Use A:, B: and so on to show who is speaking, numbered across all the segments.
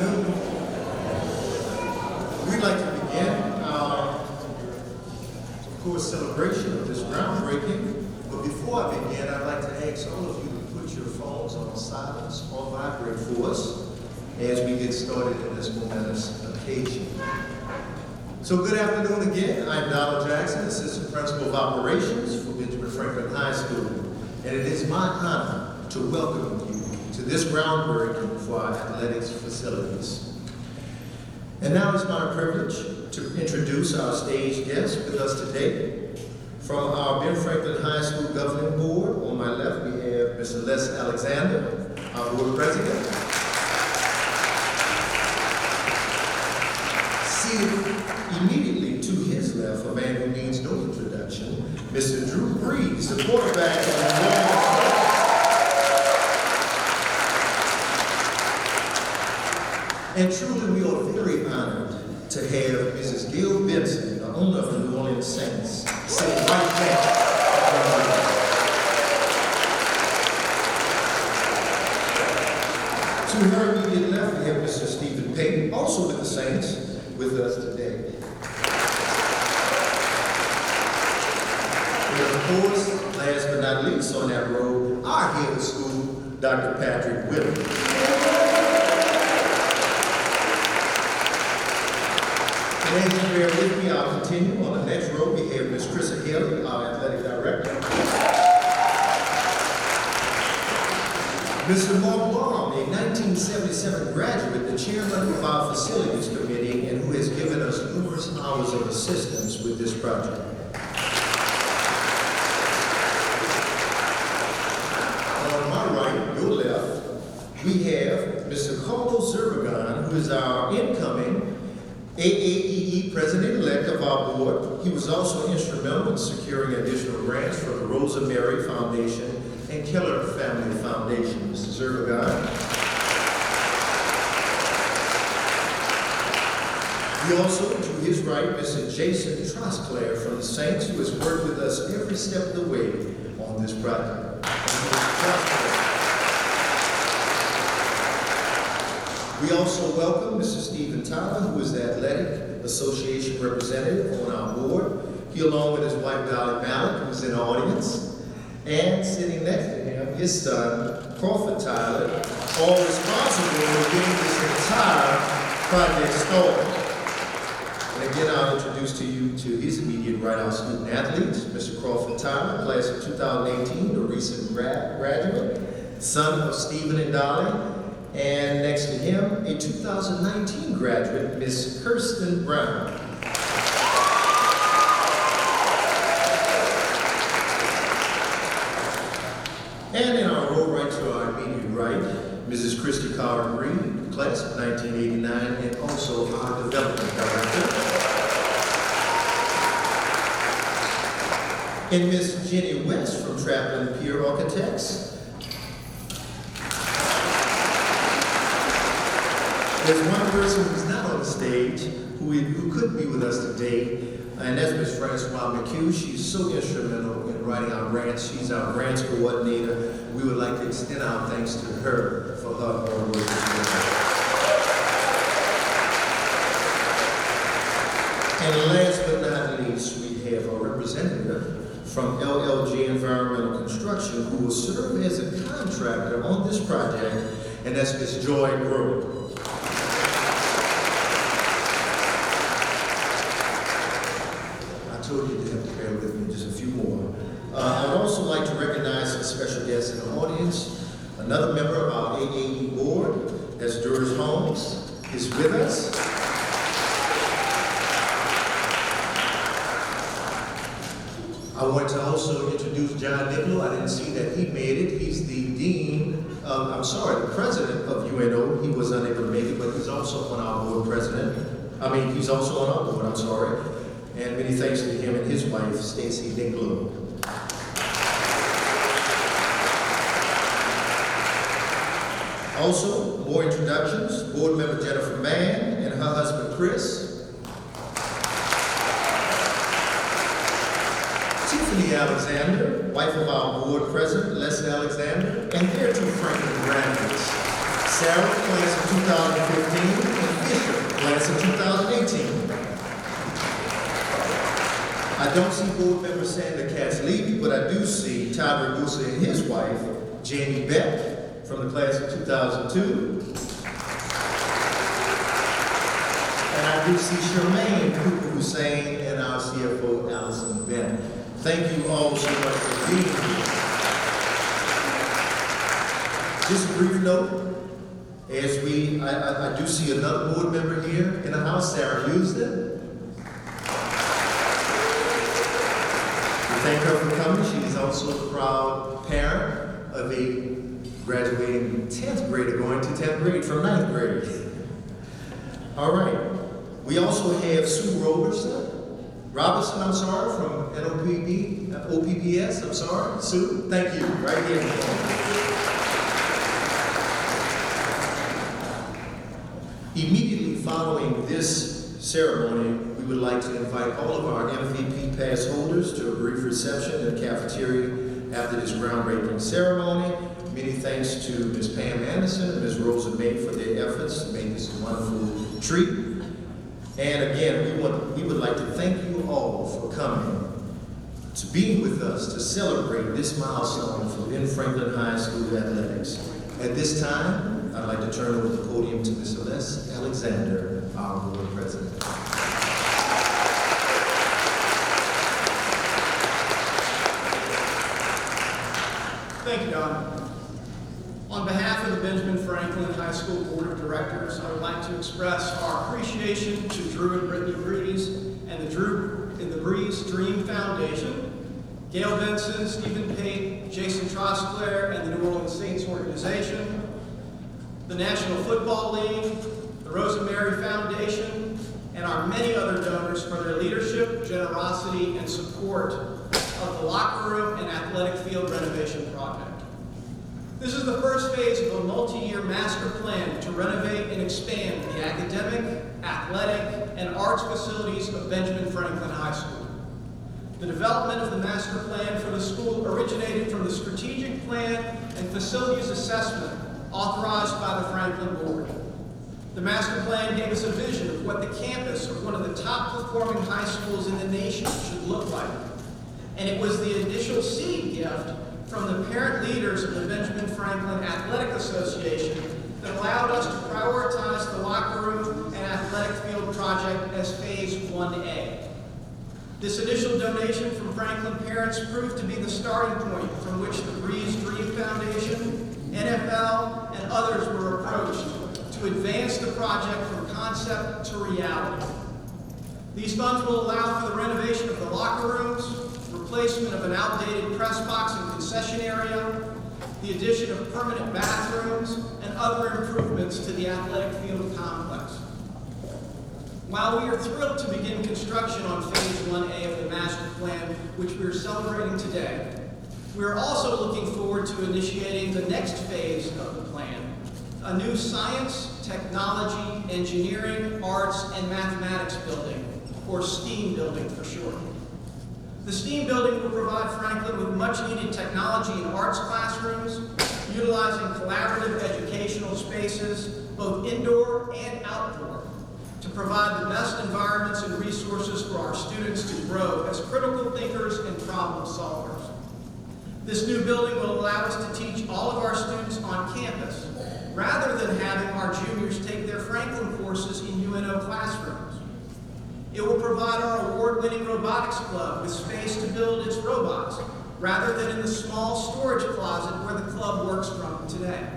A: afternoon. We'd like to begin our, of course, celebration of this groundbreaking. But before I begin, I'd like to ask all of you to put your phones on silence or vibrate for us as we get started in this momentous occasion. So good afternoon again. I'm Donald Jackson, Assistant Principal of Operations for Benjamin Franklin High School. And it is my honor to welcome you to this groundbreaking for our athletics facilities. And now it's my privilege to introduce our stage guest with us today. From our Ben Franklin High School Governing Board, on my left we have Mr. Les Alexander, our Board President. Seated immediately to his left, a man who needs no introduction, Mr. Drew Brees, the quarterback of the Warriors. And truly, we are very honored to have Mrs. Gail Benson, the owner of the New Orleans Saints, sitting right there. To her immediate left, we have Mr. Stephen Payton, also with the Saints, with us today. And of course, last but not least on that road, our head of school, Dr. Patrick Whittle. And as you bear with me, I'll continue. On the next row, we have Ms. Krista Haley, our athletic director. Mr. Mark Baum, a 1977 graduate, the chairman of our facilities committee, and who has given us numerous hours of assistance with this project. On my right, your left, we have Mr. Carlos Zerbagan, who is our incoming AAEE President-elect of our board. He was also instrumental in securing additional grants from the Rosa Mary Foundation and Keller Family Foundation. Mr. Zerbagan. We also, to his right, Mr. Jason Trosclair from the Saints, who has worked with us every step of the way on this project. We also welcome Mr. Stephen Tyler, who is the Athletic Association representative on our board. He, along with his wife, Dolly Mallett, who's in the audience, and sitting next to him, his son, Crawford Tyler, all responsible for getting this entire project started. And again, I'll introduce to you to his immediate right, our student athletes, Mr. Crawford Tyler, class of 2018, the recent graduate, son of Stephen and Dolly. And next to him, a 2019 graduate, Miss Kirsten Brown. And in our row right to our immediate right, Mrs. Christy Carter Green, class of 1989, and also our development director. And Miss Jenny West from Traplin Pier Architects. There's one person who's not on the stage who could be with us today, and that's Ms. Francois McHugh. She's so instrumental in writing our grants. She's our grants coordinator. We would like to extend our thanks to her for her hard work. And last but not least, we have a representative from LLG Environmental Construction who will serve as a contractor on this project, and that's Ms. Joy Grove. You have to bear with me just a few more. I'd also like to recognize some special guests in the audience. Another member of our AAE board, that's Doris Holmes, is with us. I want to also introduce John Niccolo. I didn't see that he made it. He's the dean, the president of UNO. He was unable to make it, but he's also on our board he's also on our board, And many thanks to him and his wife, Stacy Niccolo. Also, more introductions. Board member Jennifer Mann and her husband Chris. Tiffany Alexander, wife of our board president, Les Alexander, and their two Franklin graduates, Sarah, class of 2015, and Fisher, class of 2018. I don't see board member Sandra Katz-Levy, but I do see Todd Ragusa and his wife, Jamie Beck, from the class of 2002. And I do see Charmaine Cooper Hussein and our CFO, Allison Bennett. Thank you all so much for being here. Just a brief note, as I do see another board member here in the house, Sarah Houston. We thank her for coming. She is also a proud parent of a graduating 10th grader going to 10th grade from 9th grade. All right. We also have Sue Robertson, I'm sorry, from OPPS, I'm sorry. Sue, thank you, right here. Immediately following this ceremony, we would like to invite all of our MVP pass holders to a brief reception in the cafeteria after this groundbreaking ceremony. Many thanks to Ms. Pam Anderson and Ms. Rosa May for their efforts to make this a wonderful treat. And again, we would like to thank you all for coming, to being with us to celebrate this milestone for Ben Franklin High School athletics. At this time, I'd like to turn over the podium to Ms. Celeste Alexander, our board president.
B: Thank you, Don. On behalf of the Benjamin Franklin High School Board of Directors, I would like to express our appreciation to Drew and Brittany Breeze and the Breeze Dream Foundation, Gail Benson, Stephen Pate, Jason Trosclair, and the New Orleans Saints organization, the National Football League, the Rosemary Foundation, and our many other donors for their leadership, generosity, and support of the locker room and athletic field renovation project. This is the first phase of a multi-year master plan to renovate and expand the academic, athletic, and arts facilities of Benjamin Franklin High School. The development of the master plan for the school originated from the strategic plan and facilities assessment authorized by the Franklin Board. The master plan gave us a vision of what the campus of one of the top performing high schools in the nation should look like. And it was the initial seed gift from the parent leaders of the Benjamin Franklin Athletic Association that allowed us to prioritize the locker room and athletic field project as Phase 1A. This initial donation from Franklin parents proved to be the starting point from which the Breeze Dream Foundation, NFL, and others were approached to advance the project from concept to reality. These funds will allow for the renovation of the locker rooms, replacement of an outdated press box and concession area, the addition of permanent bathrooms, and other improvements to the athletic field complex. While we are thrilled to begin construction on Phase 1A of the master plan, which we are celebrating today, we are also looking forward to initiating the next phase of the plan, a new science, technology, engineering, arts, and mathematics building, or STEAM building for short. The STEAM building will provide Franklin with much-needed technology and arts classrooms, utilizing collaborative educational spaces, both indoor and outdoor, to provide the best environments and resources for our students to grow as critical thinkers and problem solvers. This new building will allow us to teach all of our students on campus, rather than having our juniors take their Franklin courses in UNO classrooms. It will provide our award-winning robotics club with space to build its robots, rather than in the small storage closet where the club works from today.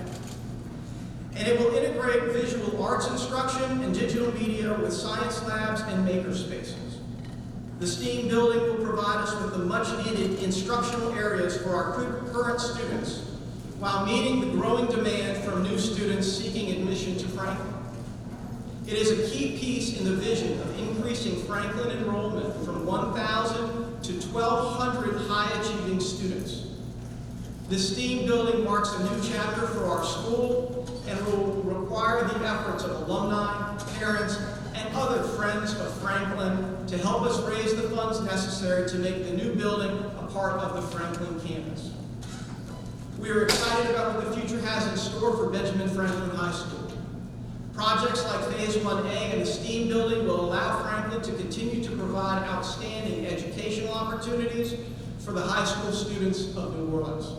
B: And it will integrate visual arts instruction and digital media with science labs and maker spaces. The STEAM building will provide us with the much-needed instructional areas for our current students, while meeting the growing demand from new students seeking admission to Franklin. It is a key piece in the vision of increasing Franklin enrollment from 1,000 to 1,200 high-achieving students. This STEAM building marks a new chapter for our school and will require the efforts of alumni, parents, and other friends of Franklin to help us raise the funds necessary to make the new building a part of the Franklin campus. We are excited about what the future has in store for Benjamin Franklin High School. Projects like Phase 1A and the STEAM building will allow Franklin to continue to provide outstanding educational opportunities for the high school students of New Orleans.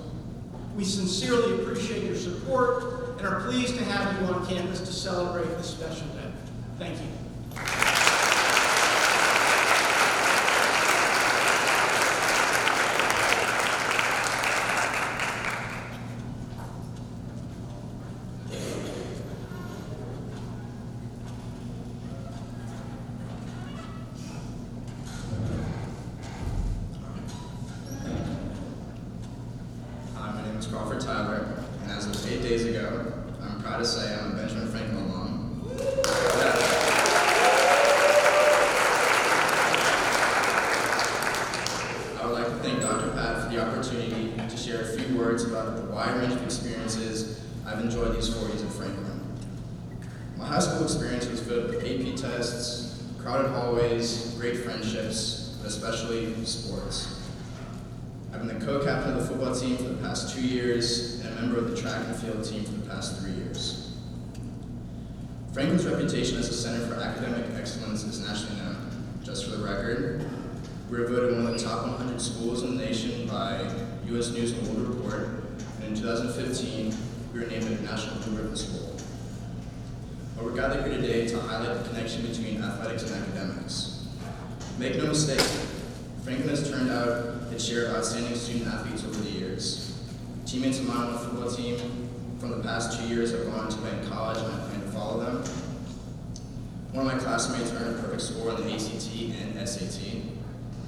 B: We sincerely appreciate your support and are pleased to have you on campus to celebrate this special day. Thank you.
C: Crawford Tyler, and as of 8 days ago, I'm proud to say I'm a Benjamin Franklin alum. I would like to thank Dr. Pat for the opportunity to share a few words about the wide range of experiences I've enjoyed these 4 years at Franklin. My high school experience was filled with AP tests, crowded hallways, great friendships, but especially sports. I've been the co-captain of the football team for the past 2 years and a member of the track and field team for the past 3 years. Franklin's reputation as a center for academic excellence is nationally known. Just for the record, we were voted one of the top 100 schools in the nation by U.S. News and World Report, and in 2015, we were named a National Blue Ribbon School. But we're gathered here today to highlight the connection between athletics and academics. Make no mistake, Franklin has turned out its share of outstanding student athletes over the years. Teammates of mine on the football team from the past 2 years have gone to play in college, and I plan to follow them. One of my classmates earned a perfect score on the ACT and SAT,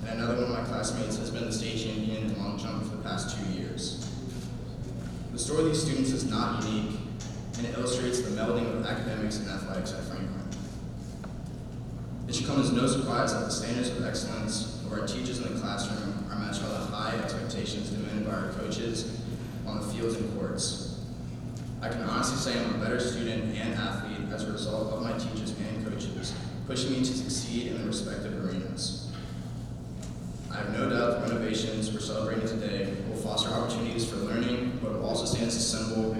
C: and another one of my classmates has been the state champion in long jump for the past 2 years. The story of these students is not unique, and it illustrates the melding of academics and athletics at Franklin. It should come as no surprise that the standards of excellence of our teachers in the classroom are matched by the high expectations demanded by our coaches on the fields and courts. I can honestly say I'm a better student and athlete as a result of my teachers and coaches, pushing me to succeed in their respective arenas. I have no doubt the renovations we're celebrating today will foster opportunities for learning, but will also stand as a symbol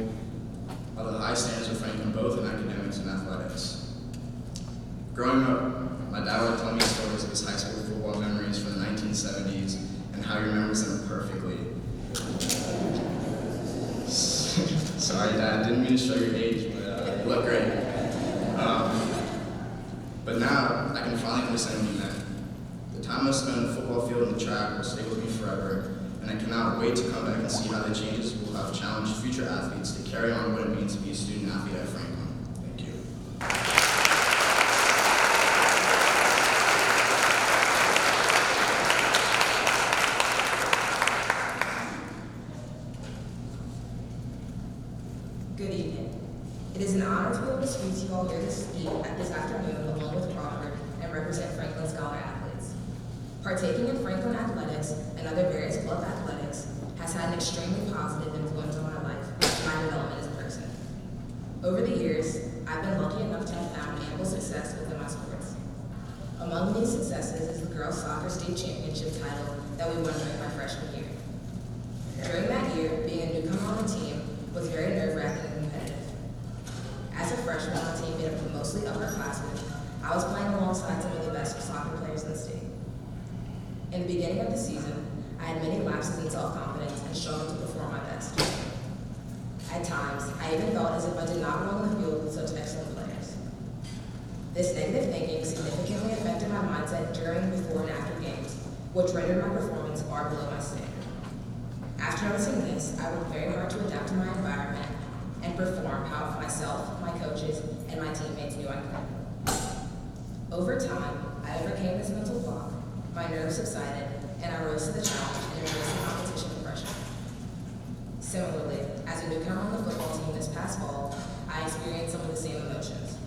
C: of the high standards of Franklin, both in academics and athletics. Growing up, my dad would tell me stories of his high school football memories from the 1970s and how he remembers them perfectly. Sorry, Dad, didn't mean to show your age, but you look great. But now, I can finally understand what you meant. The time I spent on the football field and the track will stay with me forever, and I cannot wait to come back and see how the changes will have challenged future athletes to carry on what it means to be a student athlete at Franklin. Thank you.
D: Good evening. It is an honor to be able to speak to you all here this afternoon along with Crawford and represent Franklin Scholar athletes. Partaking in Franklin athletics and other various club athletics has had an extremely positive influence on my life and my development as a person. Over the years, I've been lucky enough to have found ample success within my sports. Among these successes is the girls soccer state championship title that we won during my freshman year. During that year, being a newcomer on the team was very nerve-wracking and competitive. As a freshman on a team made up of mostly upperclassmen, I was playing alongside some of the best soccer players in the state. In the beginning of the season, I had many lapses in self-confidence and struggled to perform my best. At times, I even felt as if I did not belong on the field with such excellent players. This negative thinking significantly affected my mindset during, before, and after games, which rendered my performance far below my standard. After noticing this, I worked very hard to adapt to my environment and perform how myself, my coaches, and my teammates knew I could. Over time, I overcame this mental block, my nerves subsided, and I rose to the challenge and embraced the competition and pressure. Similarly, as a newcomer on the football team this past fall, I experienced some of the same emotions.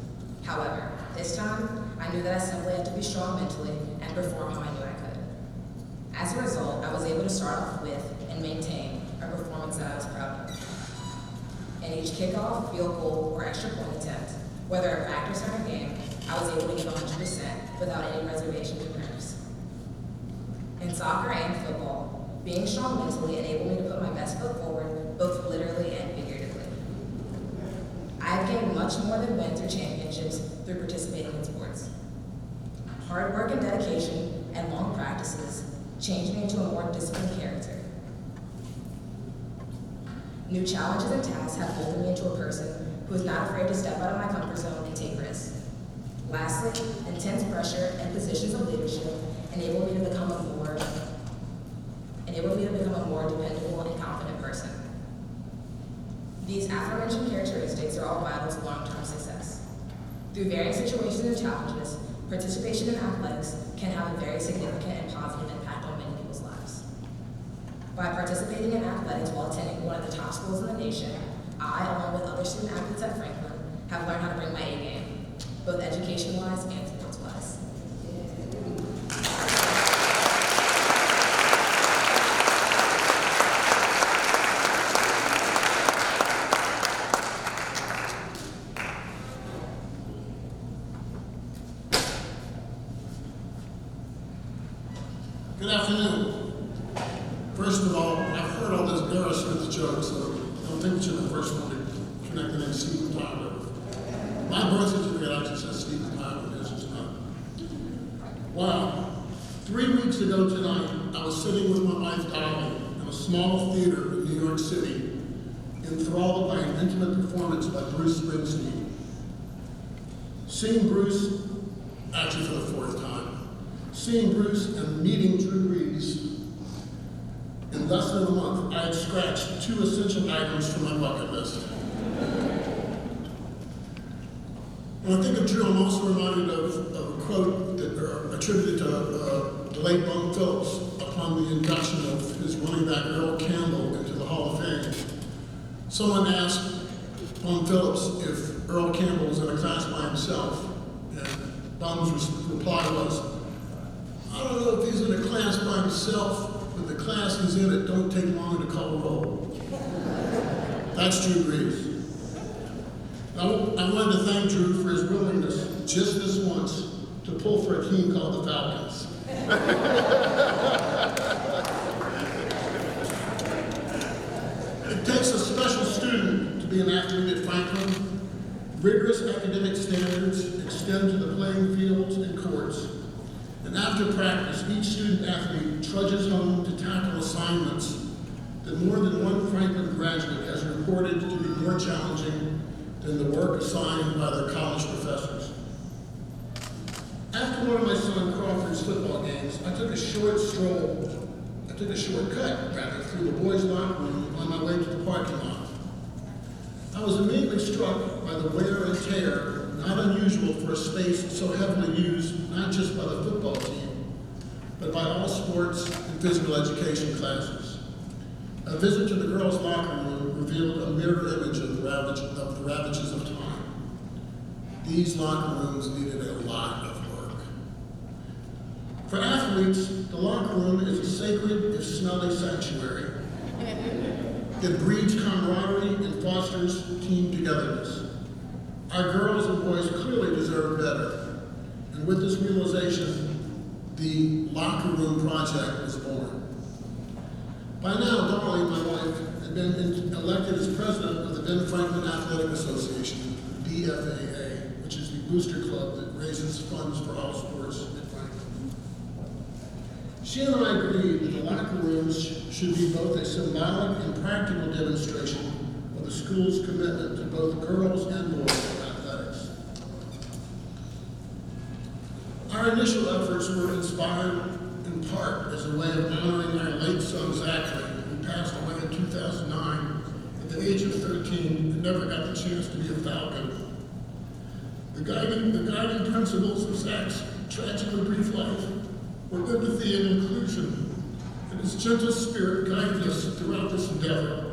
D: However, this time, I knew that I simply had to be strong mentally and perform how I knew I could. As a result, I was able to start off with and maintain a performance that I was proud of. In each kickoff, field goal, or extra point attempt, whether a practice or a game, I was able to give 100% without any reservations or nerves. In soccer and football, being strong mentally enabled me to put my best foot forward, both literally and figuratively. I have gained much more than wins or championships through participating in sports. Hard work and dedication and long practices changed me into a more disciplined character. New challenges and tasks have molded me into a person who is not afraid to step out of my comfort zone and take risks. Lastly, intense pressure and positions of leadership enable me to become a more dependable and confident person. These aforementioned characteristics are all vital to long-term success. Through varying situations and challenges, participation in athletics can have a very significant and positive impact on many people's lives. By participating in athletics while attending one of the top schools in the nation, I, along with other student athletes at Franklin, have learned how to bring my A game, both education-wise and sports-wise.
E: Good afternoon. First of all, I've heard all this Aerosmith jokes, so I don't think you're the first one to connect the name Steven Tyler. My birth certificate actually says Steven Tyler, it's just not. Wow. 3 weeks ago tonight, I was sitting with my wife Dolly in a small theater in New York City, enthralled by an intimate performance by Bruce Springsteen. Seeing Bruce, actually for the fourth time, seeing Bruce and meeting Drew Brees, in less than a month, I had scratched 2 essential items from my bucket list. When I think of Drew, I'm also reminded of a quote that attributed to the late Bum Phillips upon the induction of his running back Earl Campbell into the Hall of Fame. Someone asked Bum Phillips if Earl Campbell was in a class by himself, and Bum's reply was, "I don't know if he's in a class by himself, but the class he's in it don't take long to call roll." That's Drew Brees. I wanted to thank Drew for his willingness, just this once, to pull for a team called the Falcons. It takes a special student to be an athlete at Franklin. Rigorous academic standards extend to the playing fields and courts. And after practice, each student athlete trudges home to tackle assignments that more than one Franklin graduate has reported to be more challenging than the work assigned by their college professors. After one of my son Crawford's football games, I took a shortcut through the boys' locker room on my way to the parking lot. I was immediately struck by the wear and tear, not unusual for a space so heavily used not just by the football team, but by all sports and physical education classes. A visit to the girls' locker room revealed a mirror image of the ravages of time. These locker rooms needed a lot of work. For athletes, the locker room is a sacred, if smelly, sanctuary. It breeds camaraderie and fosters team togetherness. Our girls and boys clearly deserve better. And with this realization, the Locker Room Project was born. By now, Dolly, my wife, had been elected as president of the Ben Franklin Athletic Association, BFAA, which is the booster club that raises funds for all sports at Franklin. She and I agreed that the locker rooms should be both a symbolic and practical demonstration of the school's commitment to both girls and boys in athletics. Our initial efforts were inspired in part as a way of honoring our late son Zachary, who passed away in 2009 at the age of 13 and never got the chance to be a Falcon. The guiding principles of Zach's tragically brief life were empathy and inclusion, and his gentle spirit guided us throughout this endeavor.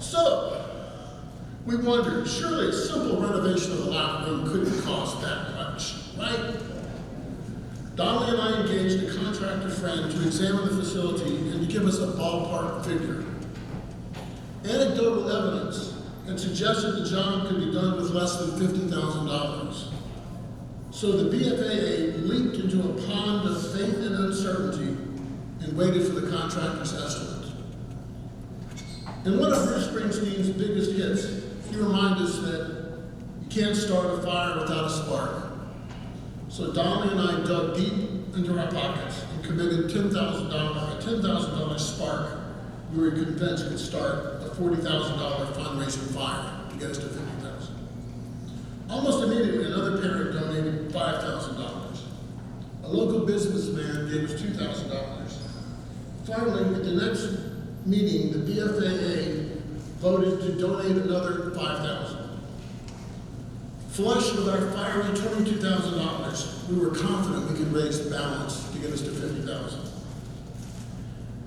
E: So, we wondered, surely a simple renovation of the locker room couldn't cost that much, right? Dolly and I engaged a contractor friend to examine the facility and to give us a ballpark figure. Anecdotal evidence had suggested the job could be done with less than $50,000. So the BFAA leaped into a pond of faith and uncertainty and waited for the contractor's estimate. In one of Bruce Springsteen's biggest hits, he reminds us that you can't start a fire without a spark. So Dolly and I dug deep into our pockets and committed a $10,000 spark we were convinced could start a $40,000 fundraising fire to get us to $50,000. Almost immediately, another parent donated $5,000. A local businessman gave us $2,000. Finally, at the next meeting, the BFAA voted to donate another $5,000. Flush with our fiery $22,000, we were confident we could raise the balance to get us to $50,000.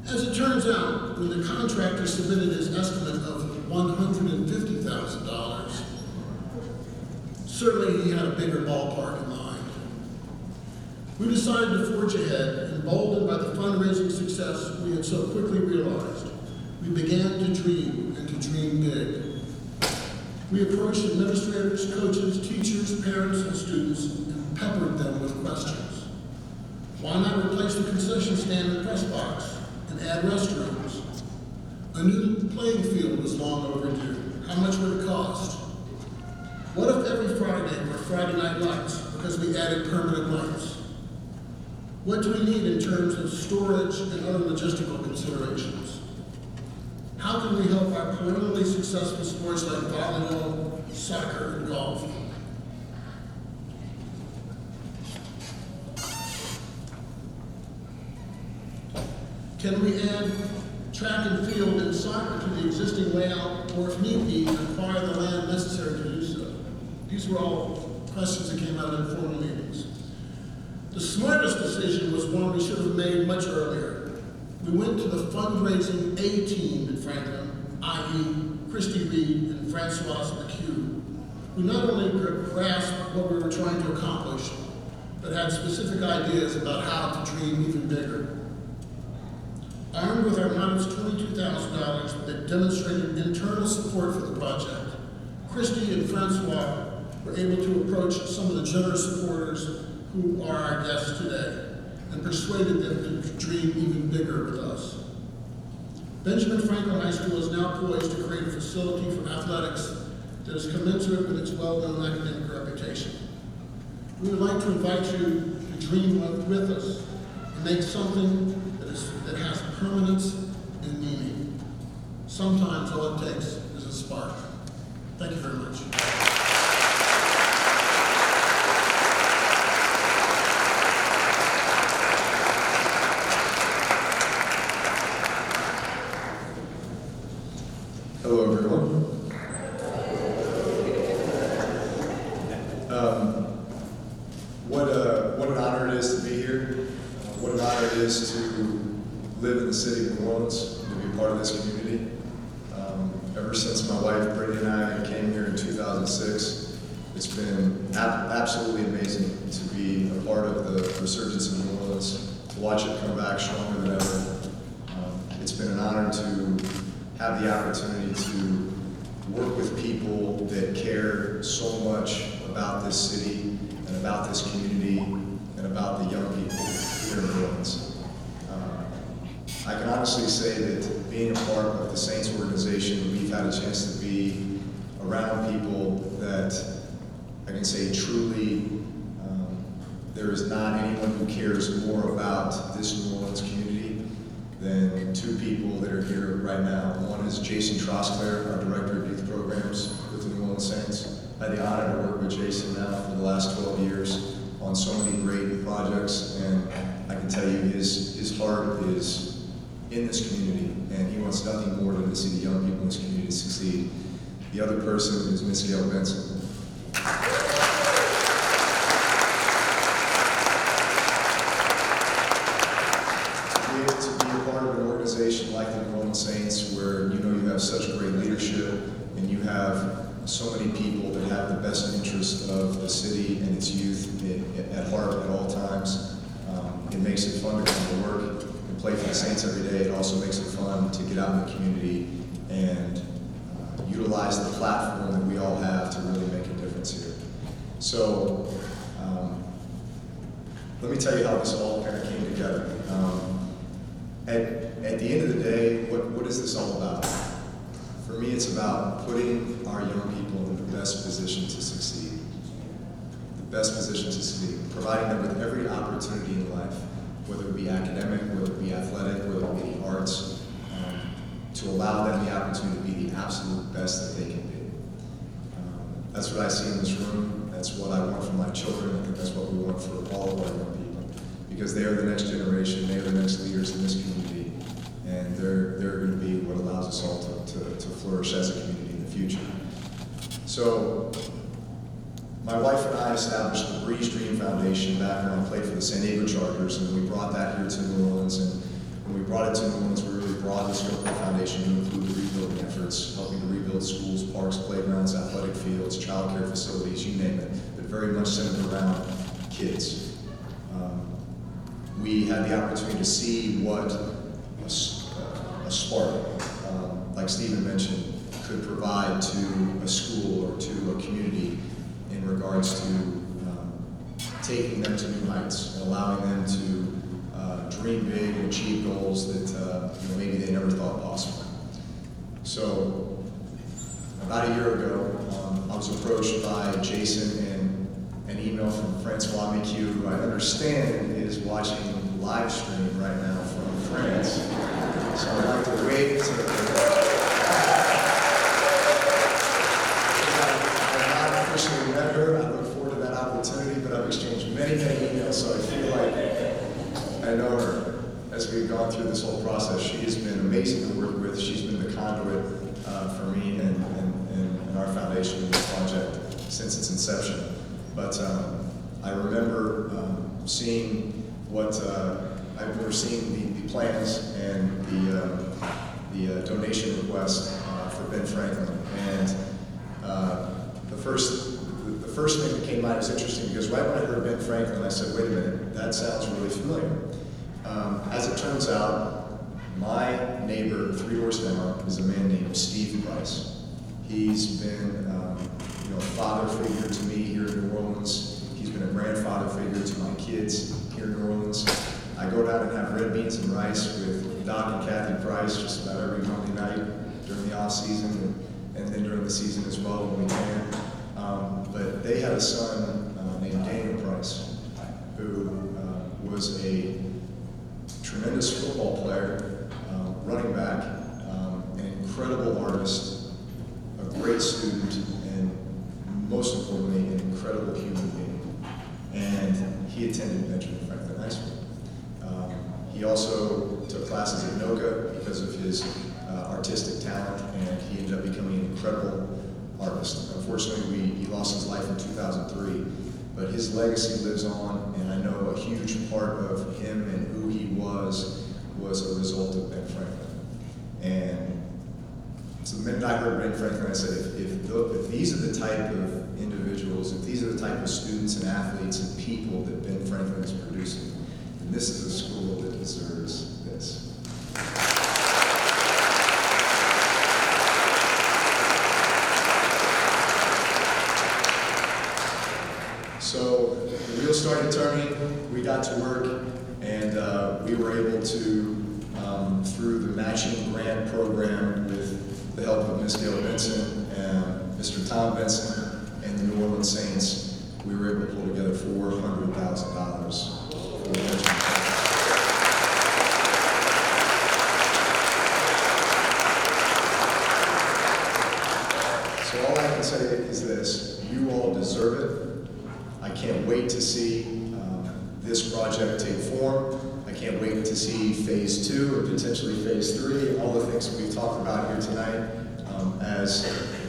E: As it turns out, when the contractor submitted his estimate of $150,000, certainly he had a bigger ballpark in mind. We decided to forge ahead, emboldened by the fundraising success we had so quickly realized. We began to dream and to dream big. We approached administrators, coaches, teachers, parents, and students and peppered them with questions. Why not replace the concession stand and press box and add restrooms? A new playing field was long overdue. How much would it cost? What if every Friday were Friday night lights because we added permanent lights? What do we need in terms of storage and other logistical considerations? How can we help our perennially successful sports like volleyball, soccer, and golf? Can we add track and field and soccer to the existing layout, or if need be, acquire the land necessary to do so? These were all questions that came out in informal meetings. The smartest decision was one we should have made much earlier. We went to the fundraising A team in Franklin, i.e. Christy Reed and Francoise McHugh, who not only grasped what we were trying to accomplish, but had specific ideas about how to dream even bigger. Armed with our modest $22,000 that demonstrated internal support for the project, Christy and Francois were able to approach some of the generous supporters who are our guests today and persuaded them to dream even bigger with us. Benjamin Franklin High School is now poised to create a facility for athletics that is commensurate with its well-known academic reputation. We would like to invite you to dream with us and make something that has permanence and meaning. Sometimes all it takes is a spark. Thank you very much.
F: Hello, everyone. What an honor it is to be here. What an honor it is to live in the city of New Orleans, to be a part of this community. Ever since my wife Brittany and I came here in 2006, it's been absolutely amazing to be a part of the resurgence of New Orleans, to watch it come back stronger than ever. It's been an honor to have the opportunity to work with people that care so much about this city and about this community and about the young people here in New Orleans. I can honestly say that being a part of the Saints organization, we've had a chance to be around people that I can say truly there is not anyone who cares more about this New Orleans community than two people that are here right now. One is Jason Trosclair, our Director of Youth Programs with the New Orleans Saints. I had the honor to work with Jason now for the last 12 years on so many great projects, and I can tell you his heart is in this community, and he wants nothing more than to see the young people in this community succeed. The other person is Miss Gail Benson. To be a part of an organization like the New Orleans Saints, where you know you have such great leadership and you have so many people that have the best interest of the city and its youth at heart at all times, it makes it fun to come to work and play for the Saints every day. It also makes it fun to get out in the community and utilize the platform that we all have to really make a difference here. So, let me tell you how this all kind of came together. At the end of the day, what is this all about? For me, it's about putting our young people in the best position to succeed. The best position to succeed, providing them with every opportunity in life, whether it be academic, whether it be athletic, whether it be the arts, to allow them the opportunity to be the absolute best that they can be. That's what I see in this room. That's what I want for my children. I think that's what we want for all of our young people, because they are the next generation. They are the next leaders in this community, and they're going to be what allows us all to flourish as a community in the future. So, my wife and I established the Breeze Dream Foundation back when I played for the San Diego Chargers, and we brought that here to New Orleans. And when we brought it to New Orleans, we really broadened the scope of the foundation to include the rebuilding efforts, helping to rebuild schools, parks, playgrounds, athletic fields, child care facilities, you name it, but very much centered around kids. We had the opportunity to see what a spark, like Stephen mentioned, could provide to a school or to a community in regards to taking them to new heights and allowing them to dream big and achieve goals that maybe they never thought possible. So about a year ago, I was approached by Jason and an email from Francois McHugh, who I understand is watching live stream right now from France. So I'd like to wait I've not officially met her. I look forward to that opportunity, but I've exchanged many, many emails, so I feel like I know her. As we've gone through this whole process, she has been amazing to work with. She's been the conduit for me and our foundation in this project since its inception. But I remember seeing the plans and the donation request for Ben Franklin. And the first thing that came to mind was interesting, because right when I heard Ben Franklin, I said, wait a minute, that sounds really familiar. As it turns out, my neighbor 3 doors down is a man named Steve Price. He's been a father figure to me here in New Orleans. He's been a grandfather figure to my kids here in New Orleans. I go down and have red beans and rice with Doc and Kathy Price just about every Monday night during the off season and then during the season as well when we can. But they had a son named Daniel Price, who was a tremendous football player, running back, an incredible artist, a great student, and most importantly, an incredible human being. And he attended Benjamin Franklin High School. He also took classes at NOCA because of his artistic talent, and he ended up becoming an incredible artist. Unfortunately, he lost his life in 2003, but his legacy lives on, and I know a huge part of him and who he was a result of Ben Franklin. And so the minute I heard Ben Franklin, I said, if these are the type of individuals, if these are the type of students and athletes and people that Ben Franklin is producing, then this is a school that deserves this. So the wheels started turning, we got to work, and we were able to, through the matching grant program with the help of Ms. Gail Benson and Mr. Tom Benson and the New Orleans Saints, we were able to pull together $400,000 for the matching program. So all I can say is this: you all deserve it. I can't wait to see this project take form. I can't wait to see phase 2 or potentially phase 3 and all the things that we've talked about here tonight as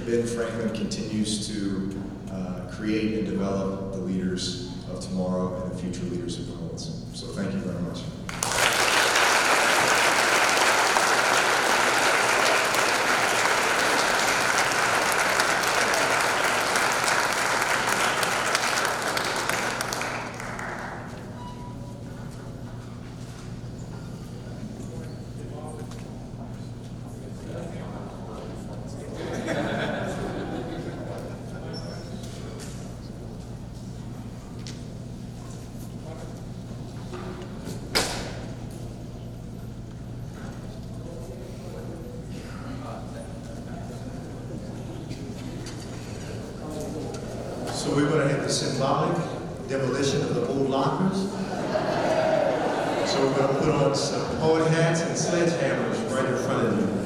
F: Ben Franklin continues to create and develop the leaders of tomorrow and the future leaders of New Orleans. So thank you very much.
A: So we're going to have the symbolic demolition of the old lockers. So we're going to put on some hard hats and sledgehammers right in front of you.